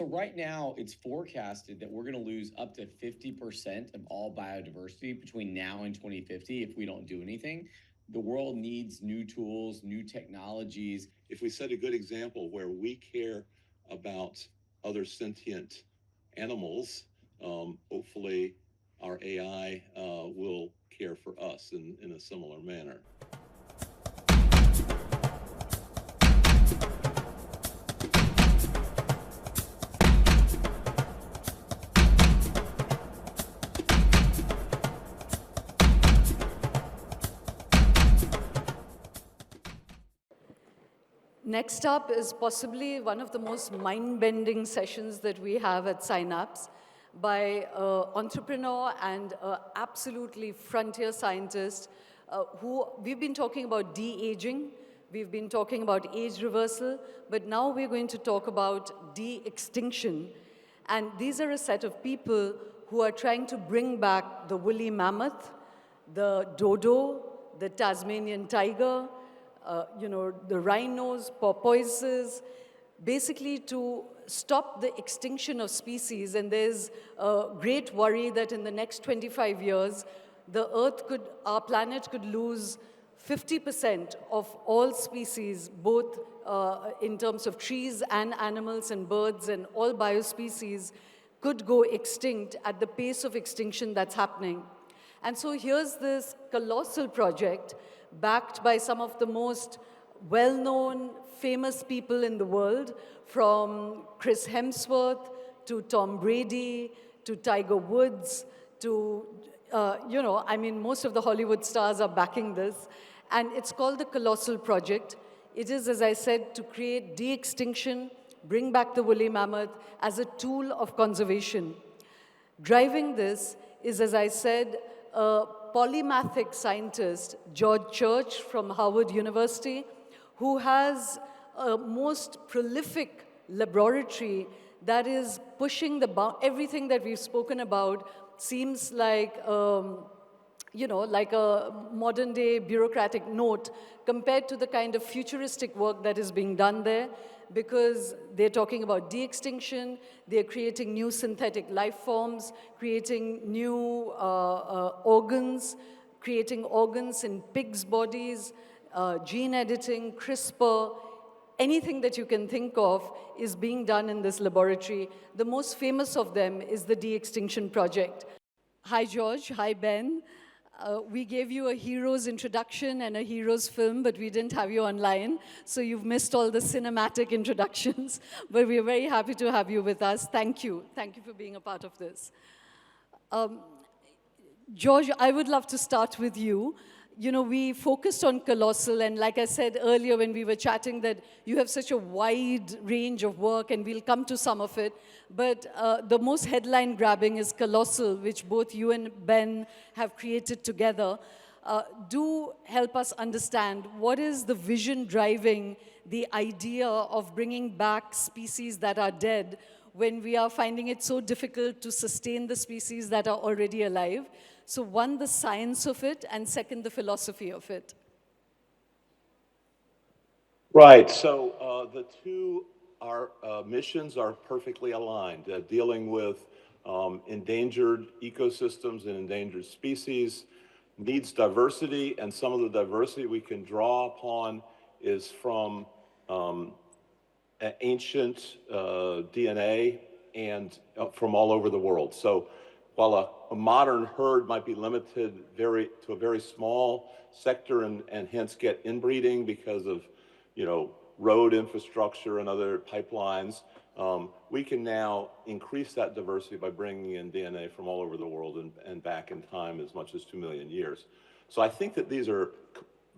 So right now, it's forecasted that we're going to lose up to 50% of all biodiversity between now and 2050 if we don't do anything. The world needs new tools, new technologies. If we set a good example where we care about other sentient animals, hopefully our AI will care for us in a similar manner. Next up is possibly one of the most mind-bending sessions that we have at Synapse by an entrepreneur and absolutely frontier scientist who we've been talking about de-aging, we've been talking about age reversal, but now we're going to talk about de-extinction. And these are a set of people who are trying to bring back the woolly mammoth, the dodo, the Tasmanian tiger, the rhinos, porpoises, basically to stop the extinction of species. And there's a great worry that in the next 25 years, our planet could lose 50% of all species, both in terms of trees and animals and birds, and all biospecies could go extinct at the pace of extinction that's happening. And so here's this colossal project backed by some of the most well-known, famous people in the world, from Chris Hemsworth to Tom Brady to Tiger Woods to, most of the Hollywood stars are backing this. And it's called the Colossal Project. It is, as I said, to create de-extinction, bring back the woolly mammoth as a tool of conservation. Driving this is, as I said, a polymathic scientist, George Church from Harvard University, who has a most prolific laboratory that is pushing everything that we've spoken about seems like, like a modern-day bureaucratic note compared to the kind of futuristic work that is being done there, because they're talking about de-extinction, they're creating new synthetic life forms, creating new organs, creating organs in pigs' bodies, gene editing, CRISPR, anything that you can think of is being done in this laboratory. The most famous of them is the De-extinction Project. Hi, George. Hi, Ben. We gave you a hero's introduction and a hero's film, but we didn't have you online, so you've missed all the cinematic introductions. But we're very happy to have you with us. Thank you. Thank you for being a part of this. George, I would love to start with you. We focused on Colossal, and like I said earlier when we were chatting, that you have such a wide range of work, and we'll come to some of it. But the most headline-grabbing is Colossal, which both you and Ben have created together. Do help us understand, what is the vision driving the idea of bringing back species that are dead when we are finding it so difficult to sustain the species that are already alive? So one, the science of it, and second, the philosophy of it. Right, so the two missions are perfectly aligned, dealing with endangered ecosystems and endangered species, needs diversity, and some of the diversity we can draw upon is from ancient DNA and from all over the world. So while a modern herd might be limited to a very small sector and hence get inbreeding because of, road infrastructure and other pipelines, we can now increase that diversity by bringing in DNA from all over the world and back in time as much as 2 million years. So I think that these are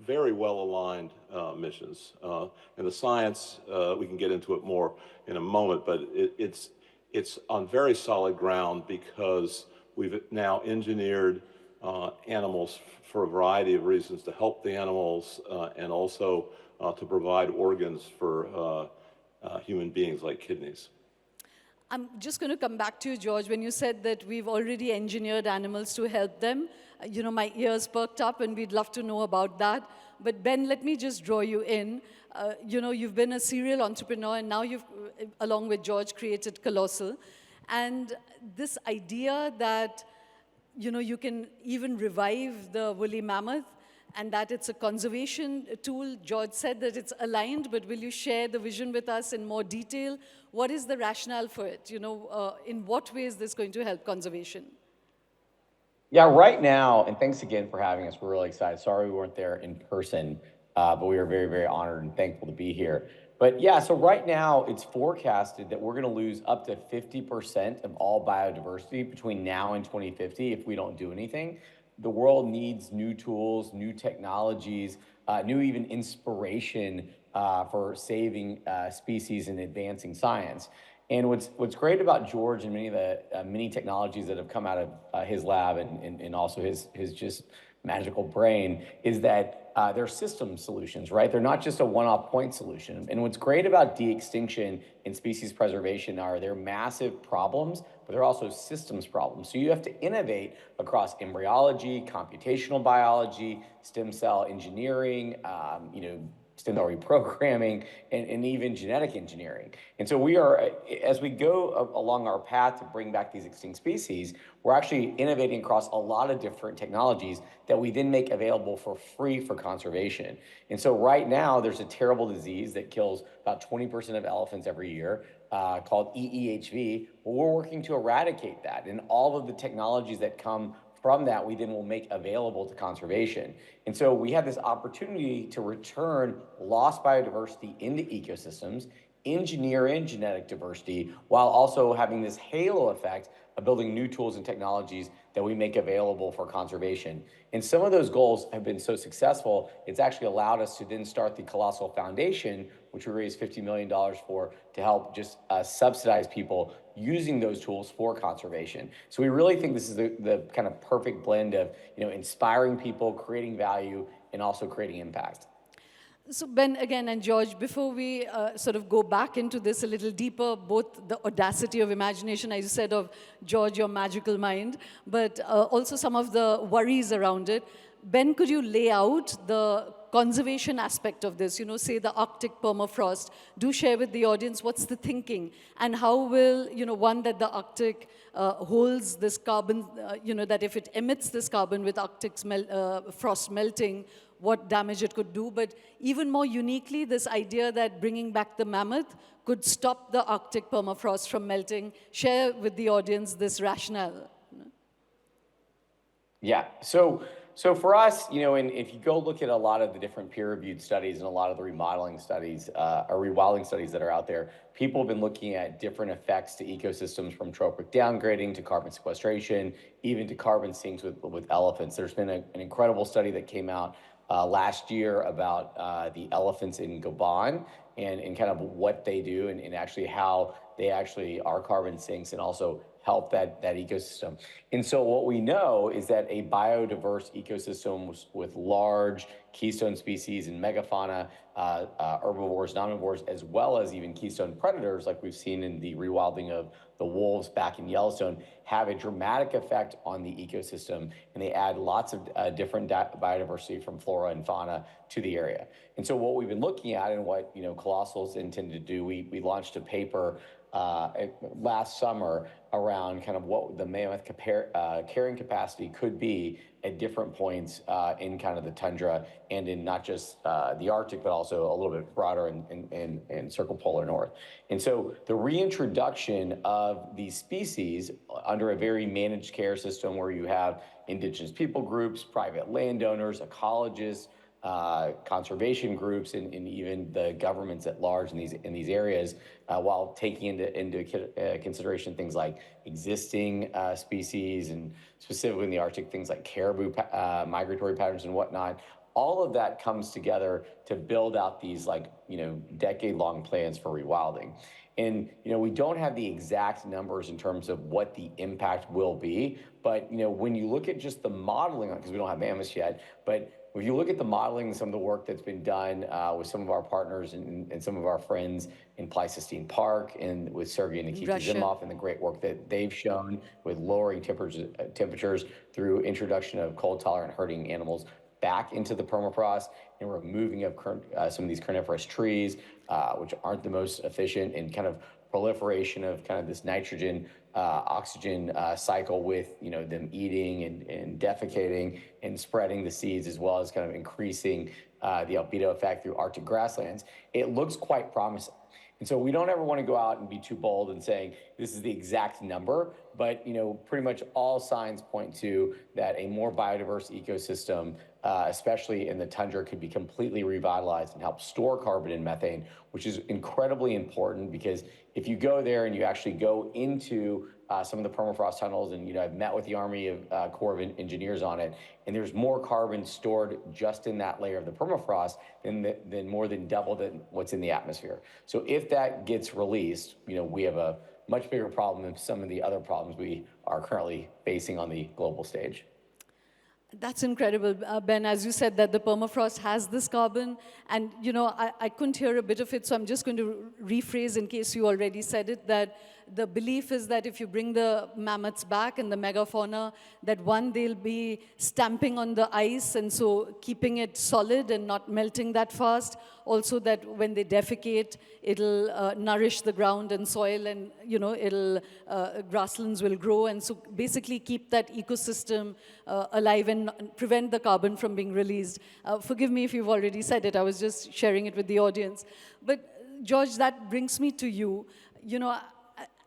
very well-aligned missions. And the science, we can get into it more in a moment, but it's on very solid ground because we've now engineered animals for a variety of reasons to help the animals and also to provide organs for human beings like kidneys. I'm just going to come back to you, George, when you said that we've already engineered animals to help them. My ears perked up, and we'd love to know about that. But Ben, let me just draw you in. You've been a serial entrepreneur, and now you've, along with George, created Colossal. And this idea that, you can even revive the woolly mammoth, and that it's a conservation tool. George said that it's aligned, but will you share the vision with us in more detail? What is the rationale for it? In what way is this going to help conservation? Yeah, right now, and thanks again for having us. We're really excited. Sorry we weren't there in person, but we are very, very honored and thankful to be here. But yeah, so right now it's forecasted that we're going to lose up to 50% of all biodiversity between now and 2050 if we don't do anything. The world needs new tools, new technologies, new even inspiration for saving species and advancing science. And what's great about George and many of the many technologies that have come out of his lab and also his just magical brain is that they're system solutions, right? They're not just a one-off point solution. And what's great about de-extinction and species preservation are they're massive problems, but they're also systems problems. So you have to innovate across embryology, computational biology, stem cell engineering, stem cell reprogramming, and even genetic engineering. And so we are, as we go along our path to bring back these extinct species, we're actually innovating across a lot of different technologies that we then make available for free for conservation. And so right now, there's a terrible disease that kills about 20% of elephants every year, called EEHV. Well, we're working to eradicate that. And all of the technologies that come from that, we then will make available to conservation. And so we have this opportunity to return lost biodiversity into ecosystems, engineer in genetic diversity, while also having this halo effect of building new tools and technologies that we make available for conservation. And some of those goals have been so successful, it's actually allowed us to then start the Colossal Foundation, which we raised $50 million for to help just subsidize people using those tools for conservation. So we really think this is the kind of perfect blend of inspiring people, creating value, and also creating impact. So Ben, again, and George, before we sort of go back into this a little deeper, both the audacity of imagination, as you said, of George, your magical mind, but also some of the worries around it. Ben, could you lay out the conservation aspect of this, say the Arctic permafrost? Do share with the audience what's the thinking, and how will, one, that the Arctic holds this carbon, that if it emits this carbon with Arctic frost melting, what damage it could do, but even more uniquely, this idea that bringing back the mammoth could stop the Arctic permafrost from melting. Share with the audience this rationale. Yeah, so for us, and if you go look at a lot of the different peer-reviewed studies and a lot of the remodeling studies or rewilding studies that are out there, people have been looking at different effects to ecosystems, from trophic downgrading to carbon sequestration, even to carbon sinks with elephants. There's been an incredible study that came out last year about the elephants in Gabon and kind of what they do and actually how they actually are carbon sinks and also help that ecosystem. And so what we know is that a biodiverse ecosystem with large keystone species and megafauna, herbivores, omnivores, as well as even keystone predators, like we've seen in the rewilding of the wolves back in Yellowstone, have a dramatic effect on the ecosystem, and they add lots of different biodiversity from flora and fauna to the area. And so what we've been looking at and what Colossal's intended to do, we launched a paper last summer around kind of what the mammoth carrying capacity could be at different points in kind of the tundra and in not just the Arctic, but also a little bit broader in circumpolar north. And so the reintroduction of these species under a very managed care system where you have indigenous people groups, private landowners, ecologists, conservation groups, and even the governments at large in these areas, while taking into consideration things like existing species and specifically in the Arctic, things like caribou migratory patterns and whatnot. All of that comes together to build out these decade-long plans for rewilding. And, we don't have the exact numbers in terms of what the impact will be. But, when you look at just the modeling, because we don't have mammoths yet, but if you look at the modeling, some of the work that's been done with some of our partners and some of our friends in Pleistocene Park and with Sergei and Nikita Russia. Zimov and the great work that they've shown with lowering temperatures through introduction of cold-tolerant herding animals back into the permafrost and removing of some of these carnivorous trees, which aren't the most efficient, and kind of proliferation of kind of this nitrogen oxygen cycle with them eating and defecating and spreading the seeds, as well as kind of increasing the albedo effect through Arctic grasslands. It looks quite promising. And so we don't ever want to go out and be too bold and saying this is the exact number, but pretty much all signs point to that a more biodiverse ecosystem, especially in the tundra, could be completely revitalized and help store carbon and methane, which is incredibly important because if you go there and you actually go into some of the permafrost tunnels, and I've met with the Army of Corps of Engineers on it, and there's more carbon stored just in that layer of the permafrost than more than double than what's in the atmosphere. So if that gets released, we have a much bigger problem than some of the other problems we are currently facing on the global stage. That's incredible, Ben. As you said, that the permafrost has this carbon, and I couldn't hear a bit of it, so I'm just going to rephrase in case you already said it, that the belief is that if you bring the mammoths back and the megafauna, that one, they'll be stamping on the ice, and so keeping it solid and not melting that fast. Also that when they defecate, it'll nourish the ground and soil, and grasslands will grow, and so basically keep that ecosystem alive and prevent the carbon from being released. Forgive me if you've already said it, I was just sharing it with the audience. But George, that brings me to you.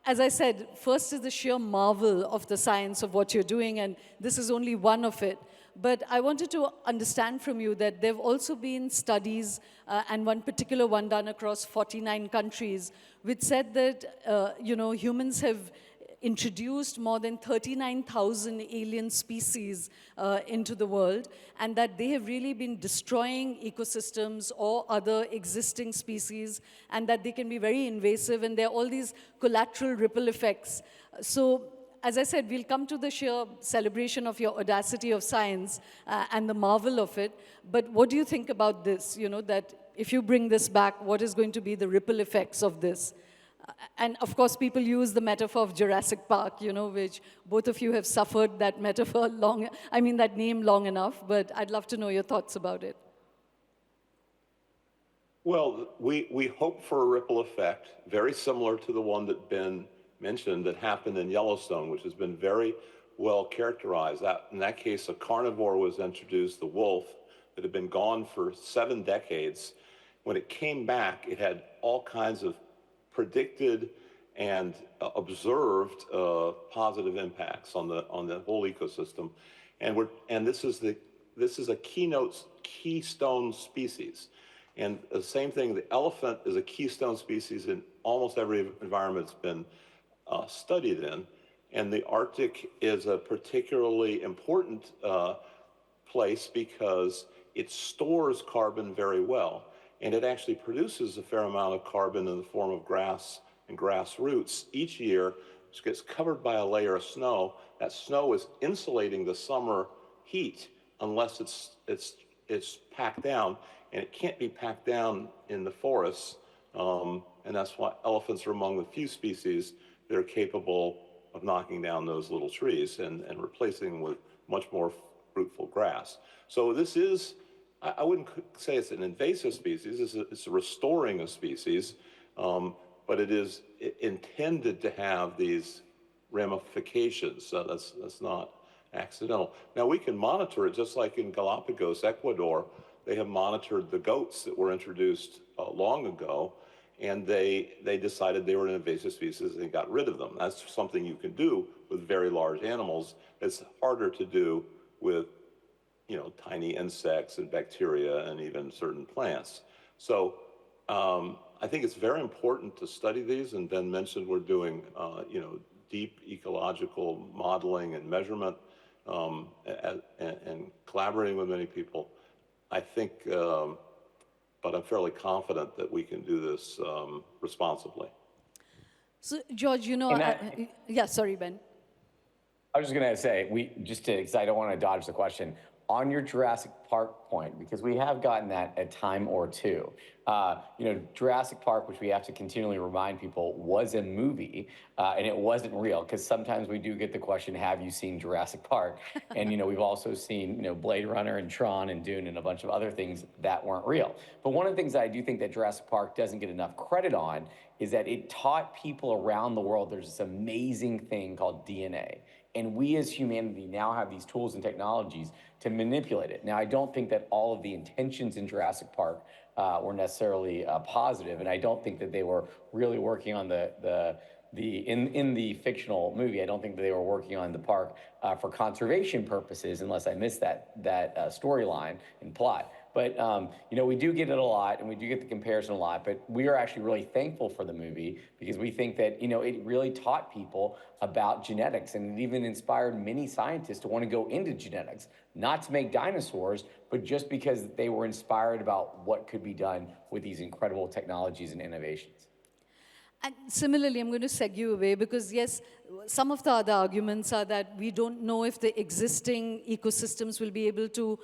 As I said, first is the sheer marvel of the science of what you're doing, and this is only one of it. But I wanted to understand from you that there have also been studies, and one particular one done across 49 countries, which said that humans have introduced more than 39,000 alien species into the world, and that they have really been destroying ecosystems or other existing species, and that they can be very invasive, and there are all these collateral ripple effects. So, as I said, we'll come to the sheer celebration of your audacity of science and the marvel of it, but what do you think about this? That if you bring this back, what is going to be the ripple effects of this? And of course, people use the metaphor of Jurassic Park, which both of you have suffered that metaphor that name long enough, but I'd love to know your thoughts about it. Well, we hope for a ripple effect, very similar to the one that Ben mentioned that happened in Yellowstone, which has been very well characterized. In that case, a carnivore was introduced, the wolf, that had been gone for 7 decades. When it came back, it had all kinds of predicted and observed positive impacts on the whole ecosystem, and this is a keystone species. And the same thing, the elephant is a keystone species in almost every environment it's been studied in, and the Arctic is a particularly important place because it stores carbon very well. And it actually produces a fair amount of carbon in the form of grass and grass roots each year, which gets covered by a layer of snow. That snow is insulating the summer heat unless it's packed down, and it can't be packed down in the forests. And that's why elephants are among the few species that are capable of knocking down those little trees and replacing them with much more fruitful grass. So this is, I wouldn't say it's an invasive species, it's a restoring a species, but it is intended to have these ramifications. So that's not accidental. Now we can monitor it just like in Galapagos, Ecuador. They have monitored the goats that were introduced long ago, and they decided they were an invasive species and got rid of them. That's something you can do with very large animals. It's harder to do with tiny insects and bacteria and even certain plants. So I think it's very important to study these, and Ben mentioned we're doing deep ecological modeling and measurement and collaborating with many people. I think, but I'm fairly confident that we can do this responsibly. So, George, yeah, sorry, Ben. I was just going to say, because I don't want to dodge the question, on your Jurassic Park point, because we have gotten that a time or two. Jurassic Park, which we have to continually remind people, was a movie, and it wasn't real. Because sometimes we do get the question, "Have you seen Jurassic Park?" And we've also seen Blade Runner and Tron and Dune and a bunch of other things that weren't real. But one of the things that I do think that Jurassic Park doesn't get enough credit on is that it taught people around the world there's this amazing thing called DNA. And we as humanity now have these tools and technologies to manipulate it. Now, I don't think that all of the intentions in Jurassic Park were necessarily positive, and I don't think that they were really working on in the fictional movie. I don't think that they were working on the park for conservation purposes, unless I missed that storyline and plot. But we do get it a lot, and we do get the comparison a lot. But we are actually really thankful for the movie because we think that it really taught people about genetics, and it even inspired many scientists to want to go into genetics, not to make dinosaurs, but just because they were inspired about what could be done with these incredible technologies and innovations. And similarly, I'm going to segue away because, yes, some of the other arguments are that we don't know if the existing ecosystems will be able to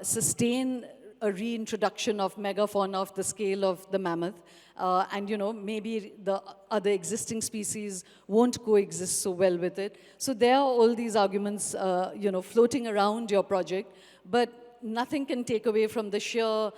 sustain a reintroduction of megafauna of the scale of the mammoth. And, maybe the other existing species won't coexist so well with it. So there are all these arguments, floating around your project, but nothing can take away from the sheer,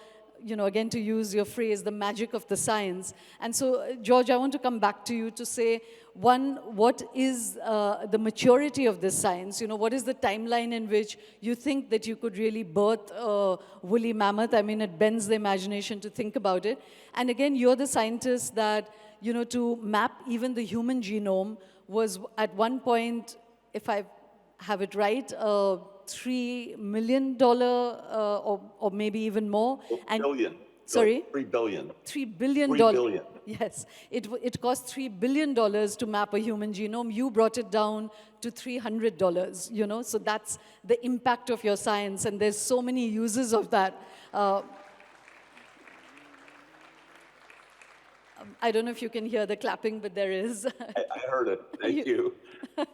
again, to use your phrase, the magic of the science. And so, George, I want to come back to you to say, one, what is the maturity of this science? What is the timeline in which you think that you could really birth a woolly mammoth? I mean, it bends the imagination to think about it. And again, you're the scientist that, to map even the human genome was at one point, if I have it right, $3 million or maybe even more. Billion. Sorry? 3 billion. $3 billion. $3 billion. Yes, it cost $3 billion to map a human genome. You brought it down to $300, so that's the impact of your science, and there's so many uses of that. I don't know if you can hear the clapping, but there is. I heard it. Thank you.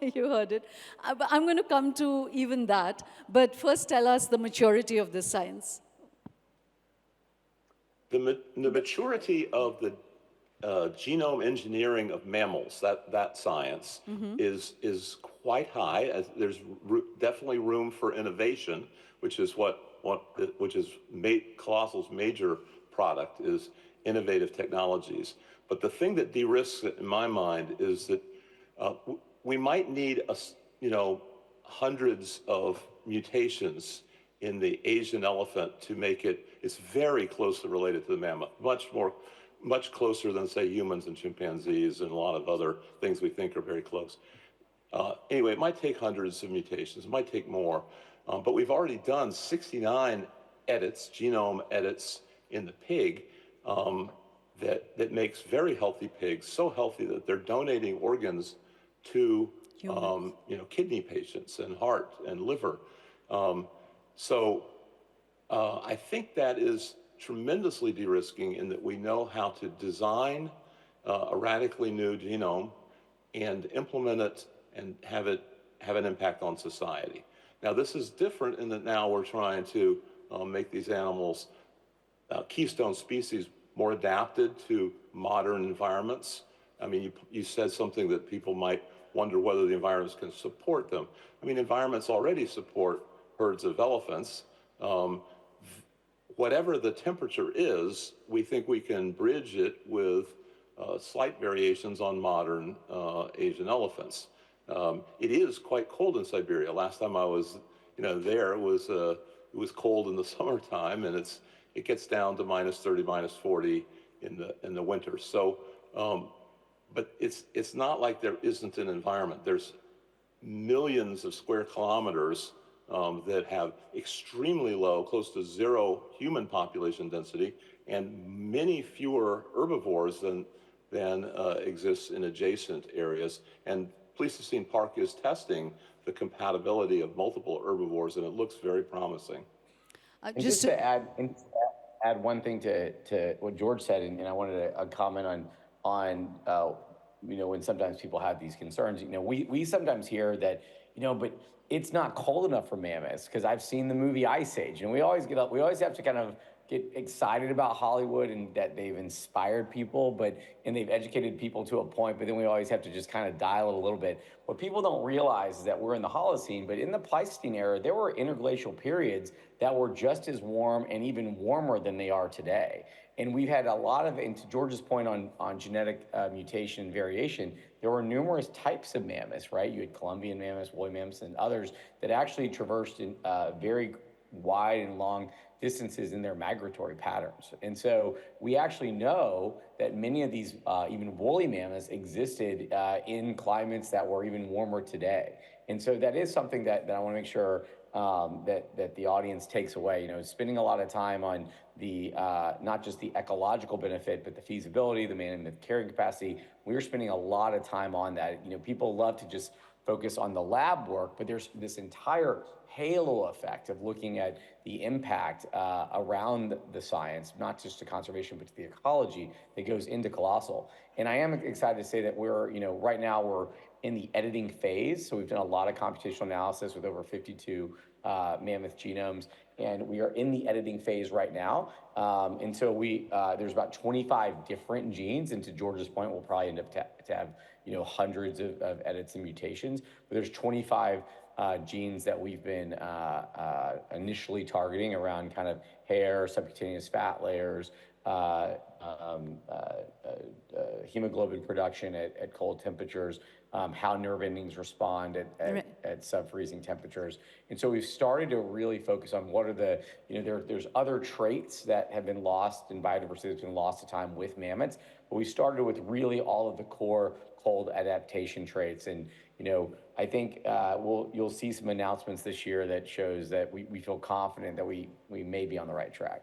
You heard it. I'm going to come to even that, but first tell us the maturity of this science. The maturity of the genome engineering of mammals, that science, is quite high. As there's definitely room for innovation, which is Colossal's major product is innovative technologies. But the thing that de-risks it in my mind is that we might need hundreds of mutations in the Asian elephant to make it's very closely related to the mammoth, much closer than, say, humans and chimpanzees and a lot of other things we think are very close. Anyway, it might take hundreds of mutations, it might take more, but we've already done 69 genome edits in the pig that makes very healthy pigs, so healthy that they're donating organs to kidney patients and heart and liver. So I think that is tremendously de-risking in that we know how to design a radically new genome and implement it and have an impact on society. Now, this is different in that now we're trying to make these animals keystone species more adapted to modern environments. I mean, you said something that people might wonder whether the environments can support them. I mean, environments already support herds of elephants. Whatever the temperature is, we think we can bridge it with slight variations on modern Asian elephants. It is quite cold in Siberia. Last time I was there, it was cold in the summertime, and it gets down to -30, -40 in the winter. So, but it's not like there isn't an environment. There's millions of square kilometers that have extremely low, close to zero human population density, and many fewer herbivores than exists in adjacent areas. And Pleistocene Park is testing the compatibility of multiple herbivores, and it looks very promising. Just to add one thing to what George said, and I wanted to comment on when sometimes people have these concerns, we sometimes hear that, but it's not cold enough for mammoths because I've seen the movie Ice Age, and we always have to kind of get excited about Hollywood and that they've inspired people, and they've educated people to a point, but then we always have to just kind of dial it a little bit. What people don't realize is that we're in the Holocene, but in the Pleistocene era, there were interglacial periods that were just as warm and even warmer than they are today. And we've had a lot of, and to George's point on genetic mutation and variation, there were numerous types of mammoths, right? You had Columbian mammoths, woolly mammoths, and others that actually traversed in very wide and long distances in their migratory patterns. And so we actually know that many of these, even woolly mammoths, existed in climates that were even warmer today. And so that is something that I want to make sure that the audience takes away. Spending a lot of time on the not just the ecological benefit, but the feasibility, the man-mammoth carrying capacity. We're spending a lot of time on that. People love to just focus on the lab work, but there's this entire halo effect of looking at the impact around the science, not just to conservation, but to the ecology that goes into Colossal. And I am excited to say that we're, right now we're in the editing phase. So we've done a lot of computational analysis with over 52 mammoth genomes, and we are in the editing phase right now. And so there's about 25 different genes, and to George's point, we'll probably end up to have hundreds of edits and mutations, but there's 25 genes that we've been initially targeting around kind of hair, subcutaneous fat layers, hemoglobin production at cold temperatures, how nerve endings respond at sub-freezing temperatures. And so we've started to really focus on what are the, there's other traits that have been lost in biodiversity that's been lost to time with mammoths, but we started with really all of the core cold adaptation traits. And, I think you'll see some announcements this year that shows that we feel confident that we may be on the right track.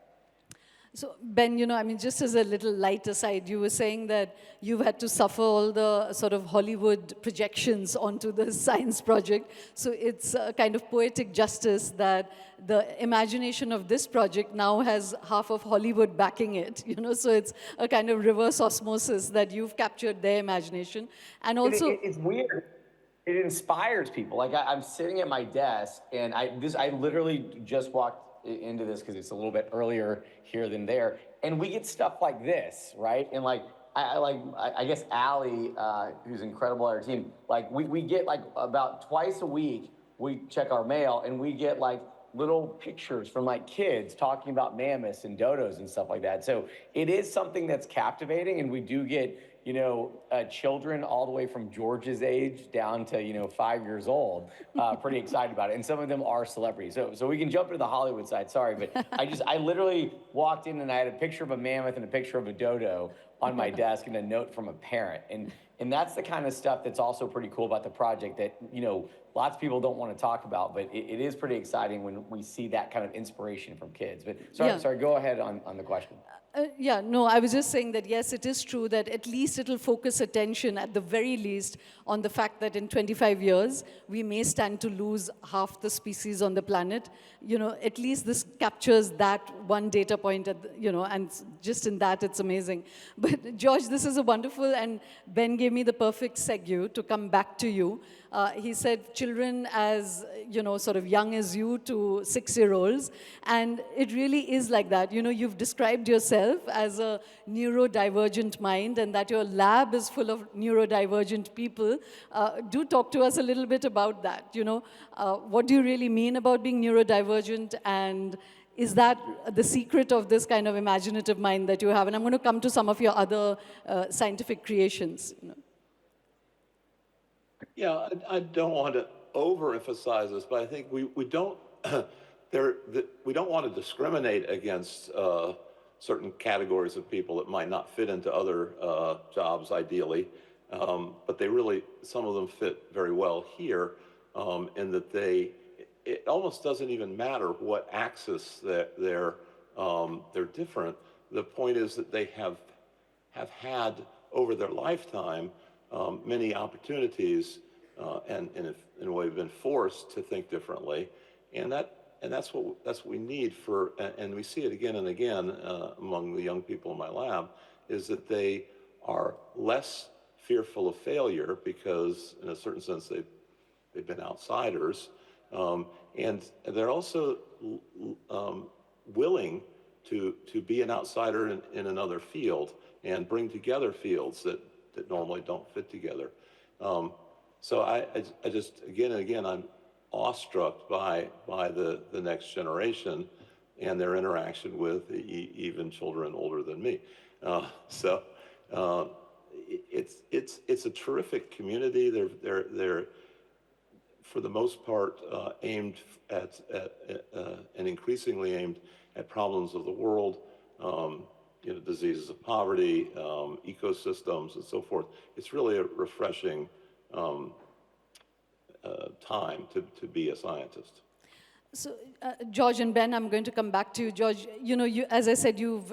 So, Ben, just as a little light aside, you were saying that you've had to suffer all the sort of Hollywood projections onto the science project. So it's a kind of poetic justice that the imagination of this project now has half of Hollywood backing it, so it's a kind of reverse osmosis that you've captured their imagination. And also... It's weird. It inspires people. Like I'm sitting at my desk, and I literally just walked into this because it's a little bit earlier here than there, and we get stuff like this, right? And I guess Allie, who's incredible on our team, we get about twice a week we check our mail, and we get little pictures from kids talking about mammoths and dodos and stuff like that. So it is something that's captivating, and we do get children all the way from George's age down to 5 years old, pretty excited about it. And some of them are celebrities. So we can jump into the Hollywood side. Sorry, but I literally walked in and I had a picture of a mammoth and a picture of a dodo on my desk and a note from a parent. And that's the kind of stuff that's also pretty cool about the project that lots of people don't want to talk about, but it is pretty exciting when we see that kind of inspiration from kids. But sorry, go ahead on the question. I was just saying that, yes, it is true that at least it'll focus attention, at the very least, on the fact that in 25 years, we may stand to lose half the species on the planet. At least this captures that one data point, and just in that, it's amazing. But George, this is a wonderful, and Ben gave me the perfect segue to come back to you. He said children as, sort of young as you to 6-year-olds. And it really is like that. You've described yourself as a neurodivergent mind and that your lab is full of neurodivergent people. Do talk to us a little bit about that. What do you really mean about being neurodivergent, and is that the secret of this kind of imaginative mind that you have? And I'm going to come to some of your other scientific creations. Yeah, I don't want to overemphasize this, but I think we don't we don't want to discriminate against certain categories of people that might not fit into other jobs ideally, but they really, some of them fit very well here, in that it almost doesn't even matter what axis that they're different. The point is that they have had over their lifetime many opportunities and in a way been forced to think differently, and that's what we need for, and we see it again and again among the young people in my lab, is that they are less fearful of failure because, in a certain sense, they've been outsiders. And they're also willing to be an outsider in another field and bring together fields that normally don't fit together. So I just, again and again, I'm awestruck by the next generation and their interaction with even children older than me. It's a terrific community. They're for the most part aimed at and increasingly aimed at problems of the world, diseases of poverty, ecosystems, and so forth. It's really a refreshing time to be a scientist. So, George and Ben, I'm going to come back to you. George, as I said, you've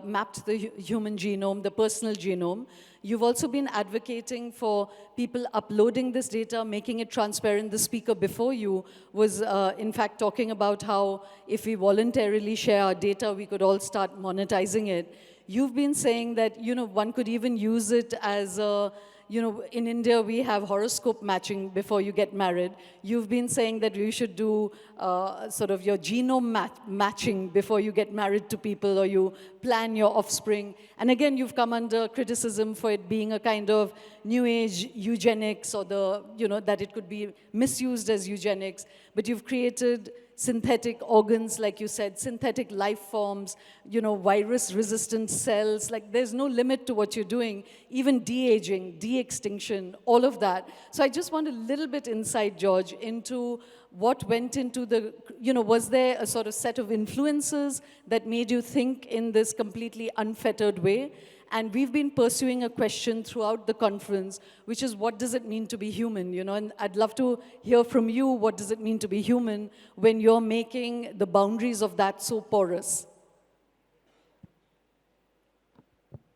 mapped the human genome, the personal genome. You've also been advocating for people uploading this data, making it transparent. The speaker before you was, in fact, talking about how if we voluntarily share our data, we could all start monetizing it. You've been saying that, one could even use it as a, in India, we have horoscope matching before you get married. You've been saying that you should do sort of your genome matching before you get married to people or you plan your offspring. And again, you've come under criticism for it being a kind of new age eugenics or that it could be misused as eugenics. But you've created synthetic organs, like you said, synthetic life forms, virus-resistant cells. Like, there's no limit to what you're doing, even de-aging, de-extinction, all of that. So I just want a little bit insight, George, into what went into the, was there a sort of set of influences that made you think in this completely unfettered way? And we've been pursuing a question throughout the conference, which is, what does it mean to be human? And I'd love to hear from you, what does it mean to be human when you're making the boundaries of that so porous?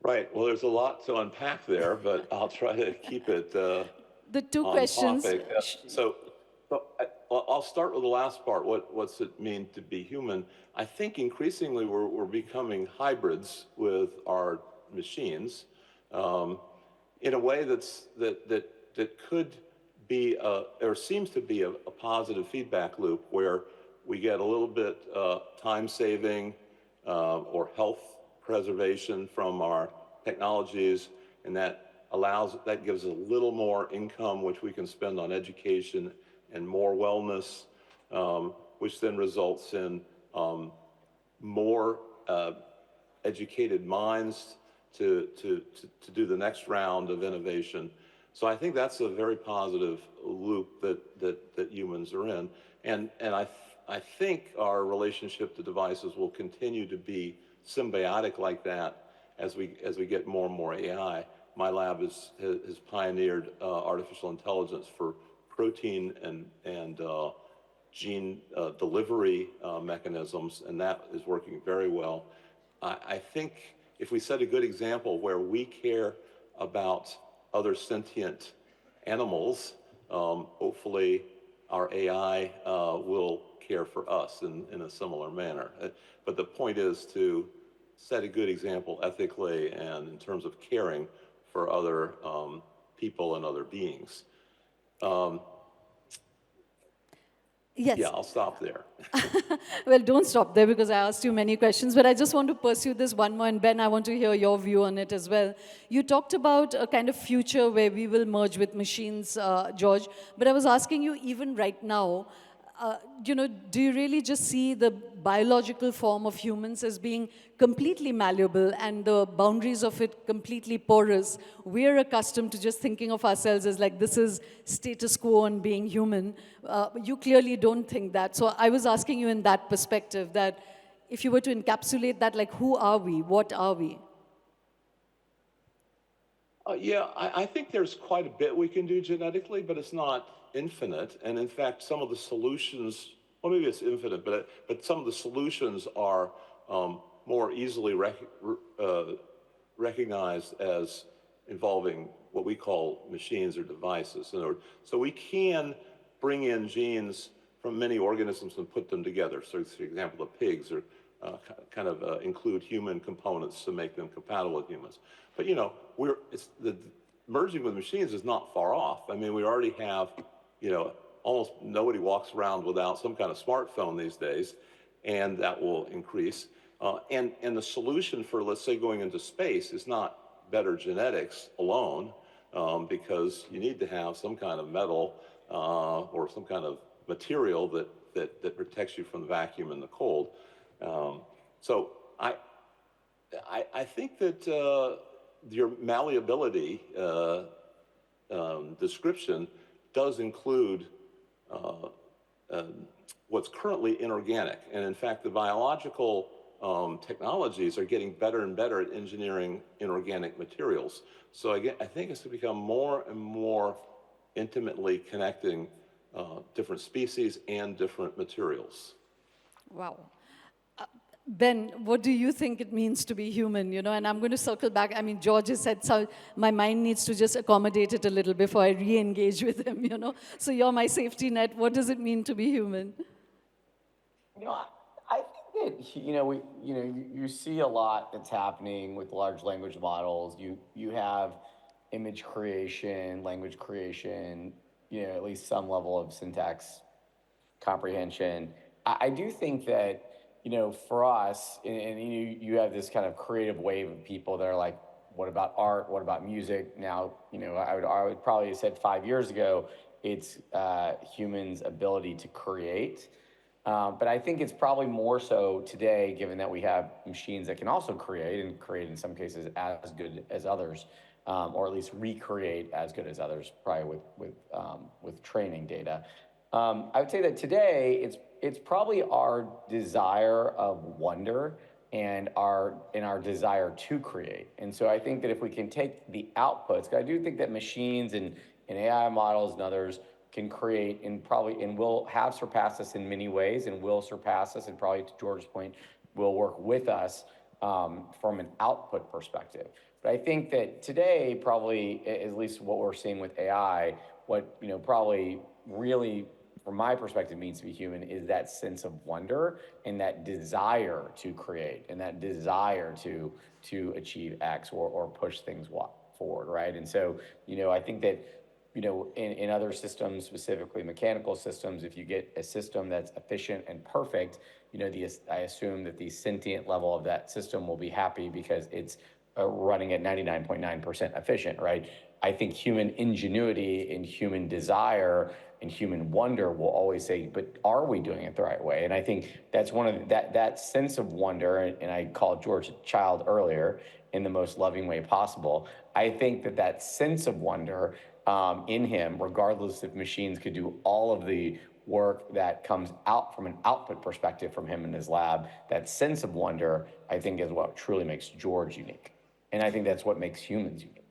Right. Well, there's a lot to unpack there, but I'll try to keep it the two on questions. topic. So I'll start with the last part. What's it mean to be human? I think increasingly we're becoming hybrids with our machines in a way that could be or seems to be a positive feedback loop where we get a little bit time saving or health preservation from our technologies, and that gives a little more income which we can spend on education and more wellness, which then results in more educated minds to do the next round of innovation. So I think that's a very positive loop that humans are in. And I think our relationship to devices will continue to be symbiotic like that as we get more and more AI. My lab has pioneered artificial intelligence for protein and gene delivery mechanisms, and that is working very well. I think if we set a good example where we care about other sentient animals, hopefully our AI will care for us in a similar manner. But the point is to set a good example ethically and in terms of caring for other people and other beings. Yes. Yeah, I'll stop there. Well, don't stop there because I asked you many questions, but I just want to pursue this one more. And Ben, I want to hear your view on it as well. You talked about a kind of future where we will merge with machines, George, but I was asking you, even right now, do you really just see the biological form of humans as being completely malleable and the boundaries of it completely porous? We're accustomed to just thinking of ourselves as like, this is status quo and being human. You clearly don't think that. So I was asking you in that perspective that if you were to encapsulate that, like, who are we? What are we? Yeah, I think there's quite a bit we can do genetically, but it's not infinite. And in fact, some of the solutions, well, maybe it's infinite, but some of the solutions are more easily recognized as involving what we call machines or devices. So we can bring in genes from many organisms and put them together. So, for example, the pigs are kind of include human components to make them compatible with humans. But merging with machines is not far off. I mean, we already have, almost nobody walks around without some kind of smartphone these days, and that will increase. And the solution for, let's say, going into space is not better genetics alone, because you need to have some kind of metal or some kind of material that protects you from the vacuum and the cold. So I think that your malleability description does include what's currently inorganic. And in fact, the biological technologies are getting better and better at engineering inorganic materials. So again, I think it's to become more and more intimately connecting different species and different materials. Wow. Ben, what do you think it means to be human, And I'm going to circle back. I mean, George has said, so my mind needs to just accommodate it a little before I re-engage with him, So you're my safety net. What does it mean to be human? I think that, you see a lot that's happening with large language models. You have image creation, language creation, at least some level of syntax comprehension. I do think that, for us, and you have this kind of creative wave of people that are like, what about art? What about music? Now, I would probably have said 5 years ago, it's humans' ability to create. But I think it's probably more so today, given that we have machines that can also create, and create in some cases as good as others, or at least recreate as good as others, probably with training data. I would say that today it's probably our desire of wonder and our desire to create. And so I think that if we can take the outputs, 'cause I do think that machines and AI models and others can create and will have surpassed us in many ways, and will surpass us, and probably, to George's point, will work with us from an output perspective. But I think that today, probably, at least what we're seeing with AI, what probably really, from my perspective, means to be human is that sense of wonder and that desire to create and that desire to achieve X or push things forward, right? And so, I think that, in other systems, specifically mechanical systems, if you get a system that's efficient and perfect, I assume that the sentient level of that system will be happy because it's running at 99.9% efficient, right? I think human ingenuity and human desire and human wonder will always say, but are we doing it the right way? And I think that's one of that sense of wonder, and I called George a child earlier in the most loving way possible. I think that sense of wonder in him, regardless if machines could do all of the work that comes out from an output perspective from him in his lab, that sense of wonder, I think, is what truly makes George unique. And I think that's what makes humans unique.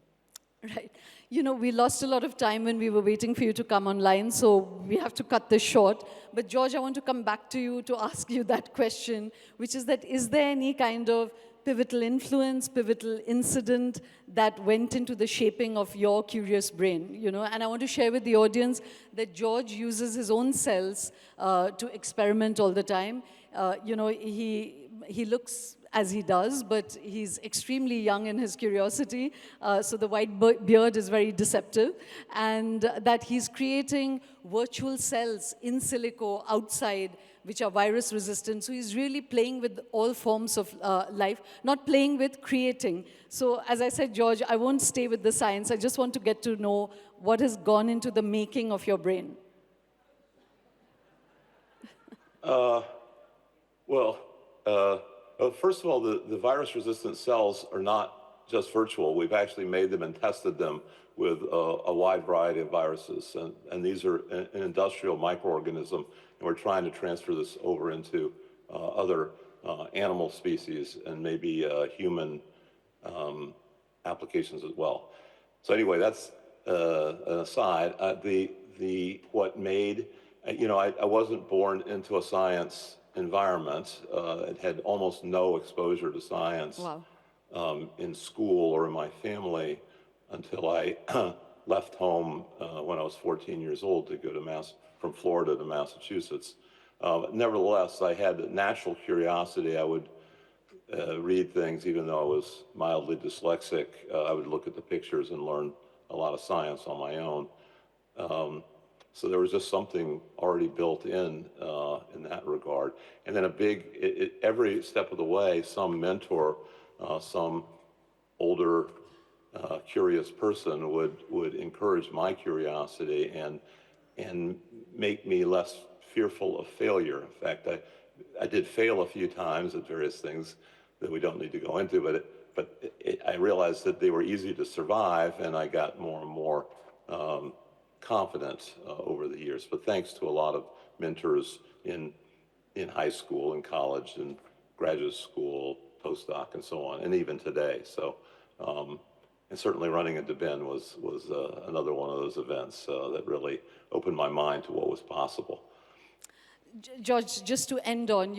Right. We lost a lot of time when we were waiting for you to come online, so we have to cut this short. But George, I want to come back to you to ask you that question, which is that, is there any kind of pivotal influence, pivotal incident that went into the shaping of your curious brain, And I want to share with the audience that George uses his own cells to experiment all the time. He looks as he does, but he's extremely young in his curiosity, so the white beard is very deceptive, and that he's creating virtual cells in silico outside, which are virus resistant. So he's really playing with all forms of life, not playing with, creating. So as I said, George, I won't stay with the science. I just want to get to know what has gone into the making of your brain. First of all, the virus-resistant cells are not just virtual. We've actually made them and tested them with a wide variety of viruses. And these are an industrial microorganism, and we're trying to transfer this over into other animal species and maybe human applications as well. So anyway, that's an aside. What made, I wasn't born into a science environment. It had almost no exposure to science. Wow. In school or in my family until I left home when I was 14 years old to go from Florida to Massachusetts. Nevertheless, I had a natural curiosity. I would read things, even though I was mildly dyslexic. I would look at the pictures and learn a lot of science on my own. So there was just something already built in that regard. And then every step of the way, some mentor, some older, curious person would encourage my curiosity and make me less fearful of failure. In fact, I did fail a few times at various things that we don't need to go into, but I realized that they were easy to survive, and I got more and more confident over the years. But thanks to a lot of mentors in high school and college and graduate school, postdoc, and so on, and even today. So, and certainly running into Ben was another one of those events that really opened my mind to what was possible. George, just to end on,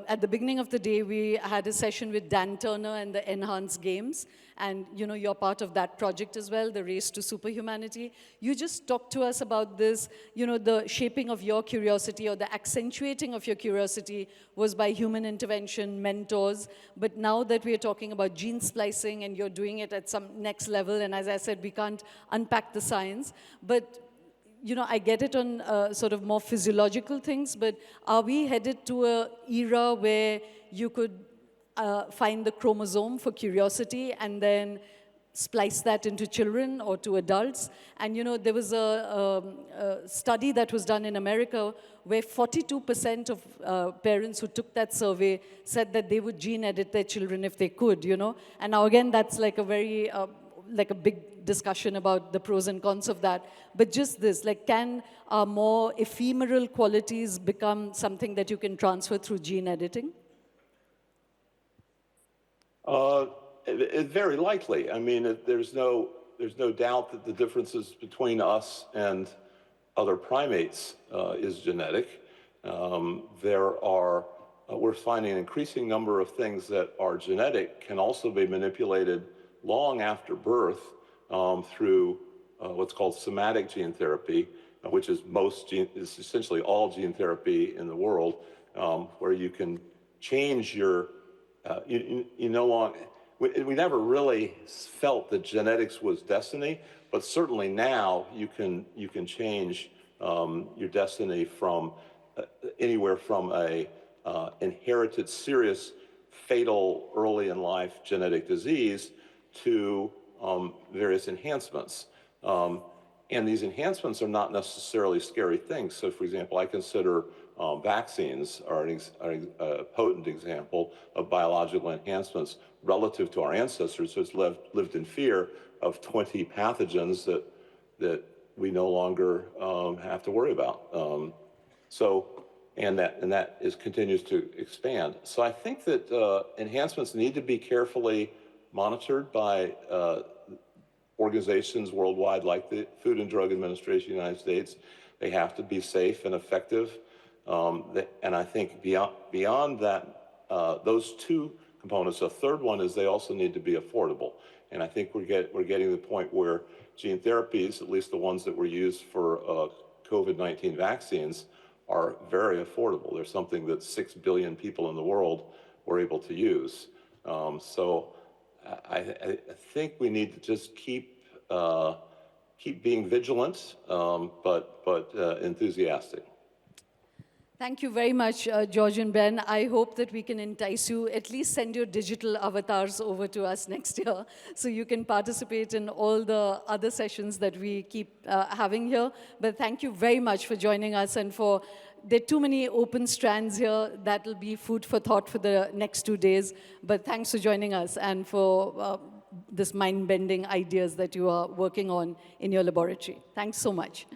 at the beginning of the day, we had a session with Dan Turner and the Enhanced Games. And, you're part of that project as well, the Race to Superhumanity. You just talked to us about this, the shaping of your curiosity or the accentuating of your curiosity was by human intervention, mentors. But now that we're talking about gene splicing and you're doing it at some next level, and as I said, we can't unpack the science, but I get it on sort of more physiological things, but are we headed to an era where you could find the chromosome for curiosity and then splice that into children or to adults? And there was a study that was done in America where 42% of parents who took that survey said that they would gene edit their children if they could, And now again, that's like a very like a big discussion about the pros and cons of that. But just this, can more ephemeral qualities become something that you can transfer through gene editing? It's very likely. I mean, there's no doubt that the differences between us and other primates is genetic. We're finding an increasing number of things that are genetic can also be manipulated long after birth through what's called somatic gene therapy, which is essentially all gene therapy in the world, where you can change your, we never really felt that genetics was destiny, but certainly now you can change your destiny from anywhere from a inherited serious fatal early in life genetic disease to various enhancements. And these enhancements are not necessarily scary things. So, for example, I consider vaccines are a potent example of biological enhancements relative to our ancestors who lived in fear of 20 pathogens that we no longer have to worry about. And that continues to expand. So I think that enhancements need to be carefully monitored by organizations worldwide like the Food and Drug Administration of the United States. They have to be safe and effective. And I think beyond that, those two components, a third one is they also need to be affordable. And I think we're getting to the point where gene therapies, at least the ones that were used for COVID-19 vaccines, are very affordable. They're something that 6 billion people in the world were able to use. So I think we need to just keep being vigilant, but enthusiastic. Thank you very much, George and Ben. I hope that we can entice you, at least send your digital avatars over to us next year so you can participate in all the other sessions that we keep having here. But thank you very much for joining us, and there are too many open strands here. That will be food for thought for the next 2 days. But thanks for joining us and for this mind-bending ideas that you are working on in your laboratory. Thanks so much.